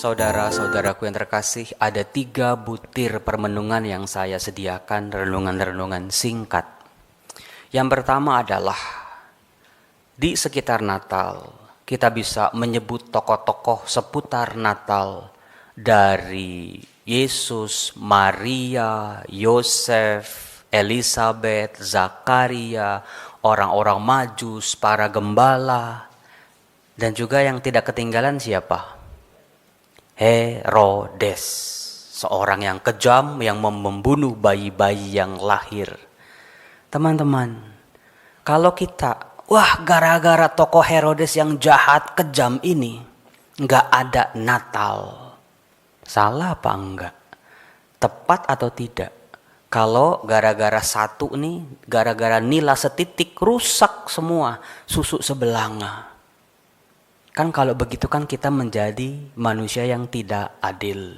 Saudara-saudaraku yang terkasih, ada 3 butir permenungan yang saya sediakan, renungan-renungan singkat. Yang pertama adalah, di sekitar Natal, kita bisa menyebut tokoh-tokoh seputar Natal dari Yesus, Maria, Yosef, Elisabeth, Zakaria, orang-orang Majus, para gembala, dan juga yang tidak ketinggalan siapa? Herodes, seorang yang kejam yang membunuh bayi-bayi yang lahir. Teman-teman, kalau kita, gara-gara tokoh Herodes yang jahat, kejam ini, nggak ada Natal. Salah apa enggak? Tepat atau tidak? Kalau gara-gara satu nih, gara-gara nila setitik rusak semua susu sebelanga. Kan kalau begitu kan kita menjadi manusia yang tidak adil.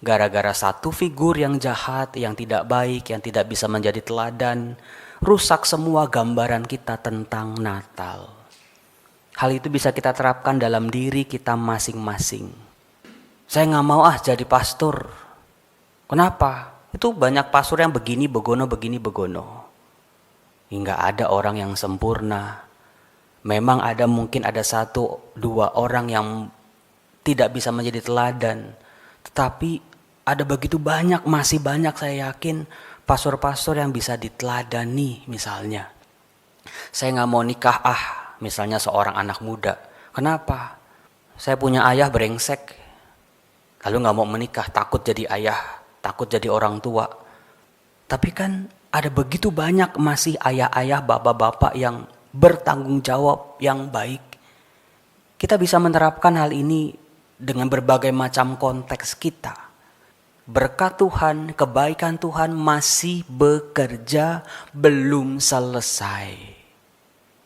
Gara-gara satu figur yang jahat, yang tidak baik, yang tidak bisa menjadi teladan, rusak semua gambaran kita tentang Natal. Hal itu bisa kita terapkan dalam diri kita masing-masing. Saya gak mau jadi pastor. Kenapa? Itu banyak pastor yang begini begono. Nggak ada orang yang sempurna. Memang mungkin ada 1-2 orang yang tidak bisa menjadi teladan. Tetapi ada begitu banyak, masih banyak saya yakin pastor-pastor yang bisa diteladani misalnya. Saya gak mau nikah misalnya seorang anak muda. Kenapa? Saya punya ayah brengsek. Lalu gak mau menikah, takut jadi ayah, takut jadi orang tua. Tapi kan ada begitu banyak masih ayah-ayah, bapak-bapak yang bertanggung jawab yang baik. Kita bisa menerapkan hal ini dengan berbagai macam konteks kita. Berkat Tuhan, kebaikan Tuhan masih bekerja, belum selesai.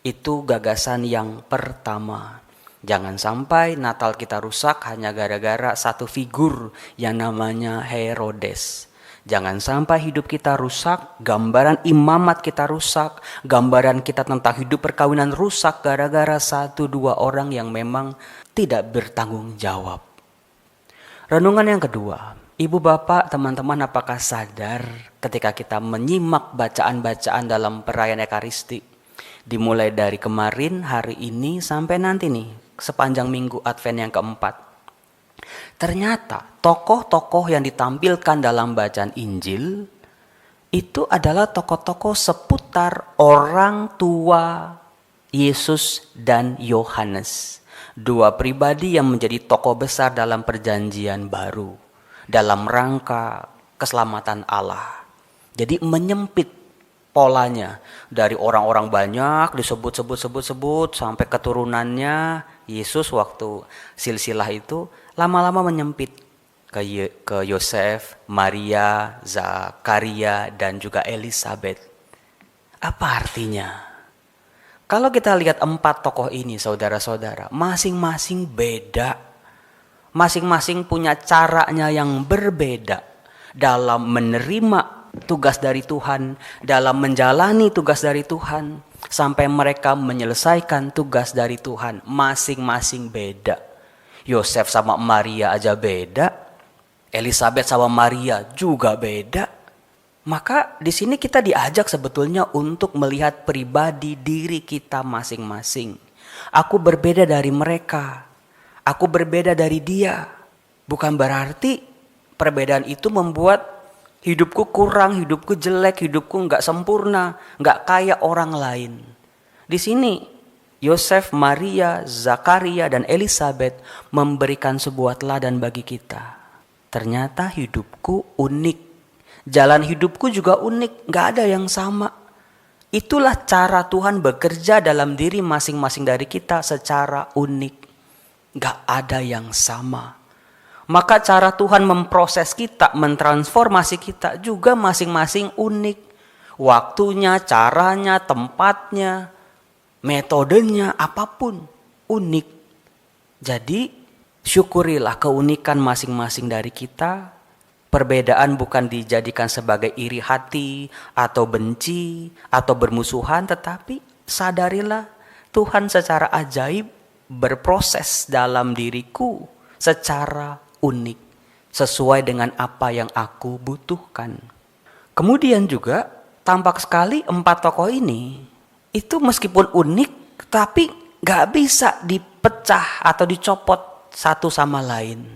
Itu gagasan yang pertama. Jangan sampai Natal kita rusak hanya gara-gara satu figur yang namanya Herodes. Jangan sampai hidup kita rusak, gambaran imamat kita rusak, gambaran kita tentang hidup perkawinan rusak gara-gara 1-2 orang yang memang tidak bertanggung jawab. Renungan yang kedua, Ibu Bapak, teman-teman, apakah sadar ketika kita menyimak bacaan-bacaan dalam perayaan Ekaristi, dimulai dari kemarin, hari ini, sampai nanti nih, sepanjang minggu Advent yang keempat. Ternyata tokoh-tokoh yang ditampilkan dalam bacaan Injil itu adalah tokoh-tokoh seputar orang tua Yesus dan Yohanes. 2 pribadi yang menjadi tokoh besar dalam perjanjian baru, dalam rangka keselamatan Allah. Jadi menyempit polanya dari orang-orang banyak disebut sampai keturunannya Yesus waktu silsilah itu lama-lama menyempit ke Yosef, Maria, Zakaria, dan juga Elisabeth. Apa artinya? Kalau kita lihat 4 tokoh ini, saudara-saudara, masing-masing beda. Masing-masing punya caranya yang berbeda dalam menerima tugas dari Tuhan, dalam menjalani tugas dari Tuhan, sampai mereka menyelesaikan tugas dari Tuhan. Masing-masing beda. Yosef sama Maria aja beda, Elisabeth sama Maria juga beda. Maka di sini kita diajak sebetulnya untuk melihat pribadi diri kita masing-masing. Aku berbeda dari mereka, aku berbeda dari dia. Bukan berarti perbedaan itu membuat hidupku kurang, hidupku jelek, hidupku nggak sempurna, nggak kayak orang lain. Di sini Yosef, Maria, Zakaria, dan Elisabeth memberikan sebuah teladan bagi kita. Ternyata hidupku unik. Jalan hidupku juga unik, gak ada yang sama. Itulah cara Tuhan bekerja dalam diri masing-masing dari kita secara unik. Gak ada yang sama. Maka cara Tuhan memproses kita, mentransformasi kita juga masing-masing unik. Waktunya, caranya, tempatnya, metodenya, apapun unik. Jadi syukurilah keunikan masing-masing dari kita. Perbedaan bukan dijadikan sebagai iri hati atau benci atau bermusuhan, tetapi sadarilah Tuhan secara ajaib berproses dalam diriku secara unik, sesuai dengan apa yang aku butuhkan. Kemudian juga tampak sekali 4 tokoh ini itu meskipun unik tapi gak bisa dipecah atau dicopot satu sama lain.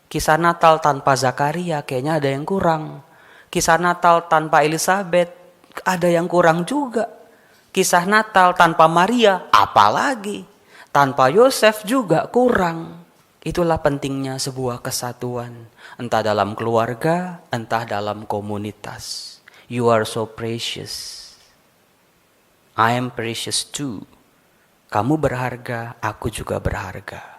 Kisah Natal tanpa Zakaria kayaknya ada yang kurang. Kisah Natal tanpa Elizabeth ada yang kurang juga. Kisah Natal tanpa Maria apalagi. Tanpa Yosef juga kurang. Itulah pentingnya sebuah kesatuan. Entah dalam keluarga, entah dalam komunitas. You are so precious. I am precious too. Kamu berharga, aku juga berharga.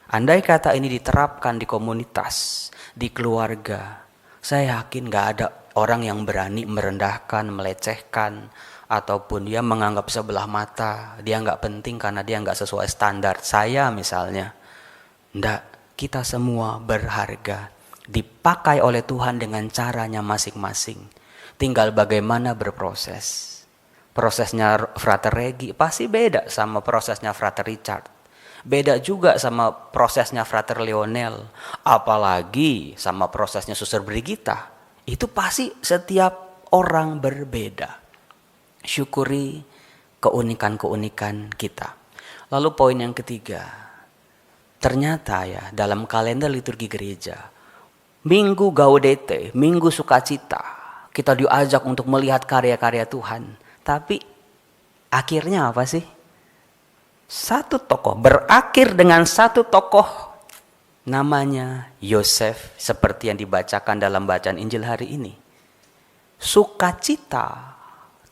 Andai kata ini diterapkan di komunitas, di keluarga, saya yakin gak ada orang yang berani merendahkan, melecehkan, ataupun dia menganggap sebelah mata, dia gak penting karena dia gak sesuai standar saya misalnya. Nggak, kita semua berharga, dipakai oleh Tuhan dengan caranya masing-masing. Tinggal bagaimana berproses. Prosesnya Frater Regi pasti beda sama prosesnya Frater Richard. Beda juga sama prosesnya Frater Lionel. Apalagi sama prosesnya Suster Brigita. Itu pasti setiap orang berbeda. Syukuri keunikan-keunikan kita. Lalu poin yang ketiga. Ternyata ya dalam kalender liturgi gereja. Minggu Gaudete, Minggu Sukacita. Kita diajak untuk melihat karya-karya Tuhan. Tapi akhirnya apa sih? Satu tokoh, berakhir dengan satu tokoh namanya Yosef seperti yang dibacakan dalam bacaan Injil hari ini. Sukacita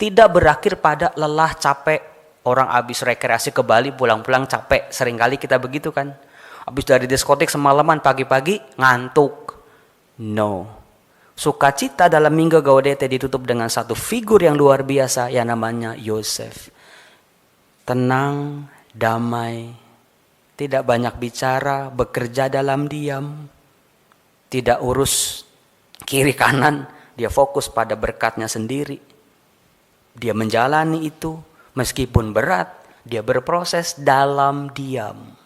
tidak berakhir pada lelah capek, orang habis rekreasi ke Bali pulang-pulang capek, seringkali kita begitu kan. Habis dari diskotik semalaman pagi-pagi ngantuk. No. Sukacita dalam Minggu Gaudete ditutup dengan satu figur yang luar biasa yang namanya Yosef. Tenang, damai, tidak banyak bicara, bekerja dalam diam, tidak urus kiri kanan, dia fokus pada berkatnya sendiri. Dia menjalani itu, meskipun berat, dia berproses dalam diam.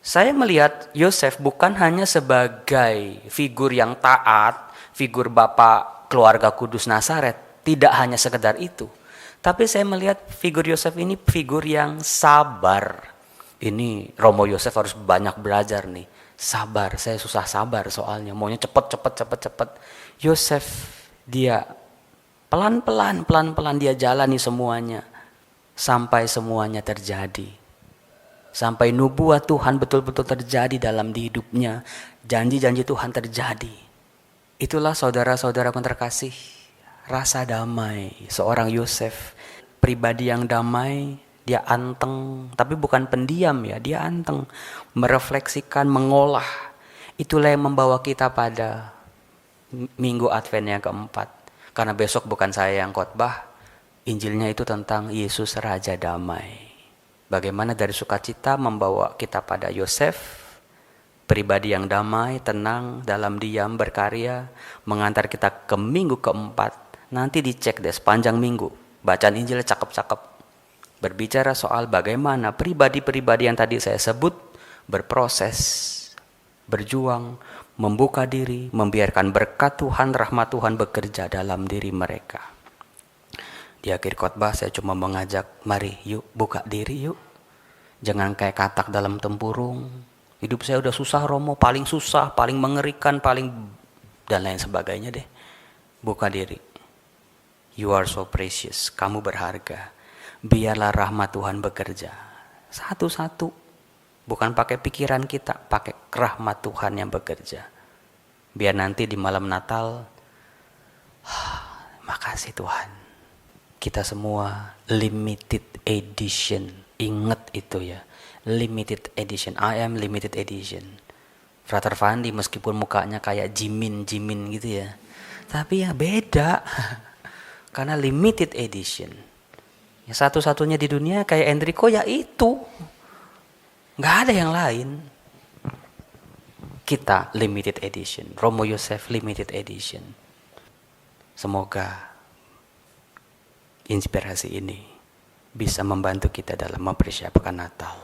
Saya melihat Yosef bukan hanya sebagai figur yang taat, figur Bapak keluarga kudus Nazaret, tidak hanya sekedar itu. Tapi saya melihat figur Yosef ini figur yang sabar. Ini Romo Yosef harus banyak belajar nih. Sabar, saya susah sabar soalnya. Maunya cepet. Yosef dia pelan-pelan dia jalani semuanya. Sampai semuanya terjadi. Sampai nubuat Tuhan betul-betul terjadi dalam hidupnya. Janji-janji Tuhan terjadi. Itulah saudara-saudara yang terkasih. Rasa damai seorang Yosef, pribadi yang damai, dia anteng, tapi bukan pendiam ya, dia anteng, merefleksikan, mengolah. Itulah yang membawa kita pada Minggu Advent yang keempat. Karena besok bukan saya yang khotbah, Injilnya itu tentang Yesus Raja Damai. Bagaimana dari sukacita membawa kita pada Yosef, pribadi yang damai, tenang, dalam diam, berkarya, mengantar kita ke Minggu keempat. Nanti dicek deh sepanjang minggu. Bacaan Injilnya cakep-cakep. Berbicara soal bagaimana pribadi-pribadi yang tadi saya sebut berproses, berjuang, membuka diri, membiarkan berkat Tuhan, rahmat Tuhan bekerja dalam diri mereka. Di akhir khotbah saya cuma mengajak, mari yuk buka diri yuk. Jangan kayak katak dalam tempurung. Hidup saya udah susah Romo, paling susah, paling mengerikan, paling dan lain sebagainya deh. Buka diri. You are so precious, kamu berharga. Biarlah rahmat Tuhan bekerja. Satu-satu. Bukan pakai pikiran kita, pakai rahmat Tuhan yang bekerja. Biar nanti di malam Natal, makasih Tuhan. Kita semua limited edition. Ingat itu ya. Limited edition. I am limited edition. Frater Fandi meskipun mukanya kayak Jimin gitu ya. Tapi ya beda. Karena limited edition. Ya satu-satunya di dunia kayak Enrico ya itu. Nggak ada yang lain. Kita limited edition. Romo Yosef limited edition. Semoga inspirasi ini bisa membantu kita dalam mempersiapkan Natal.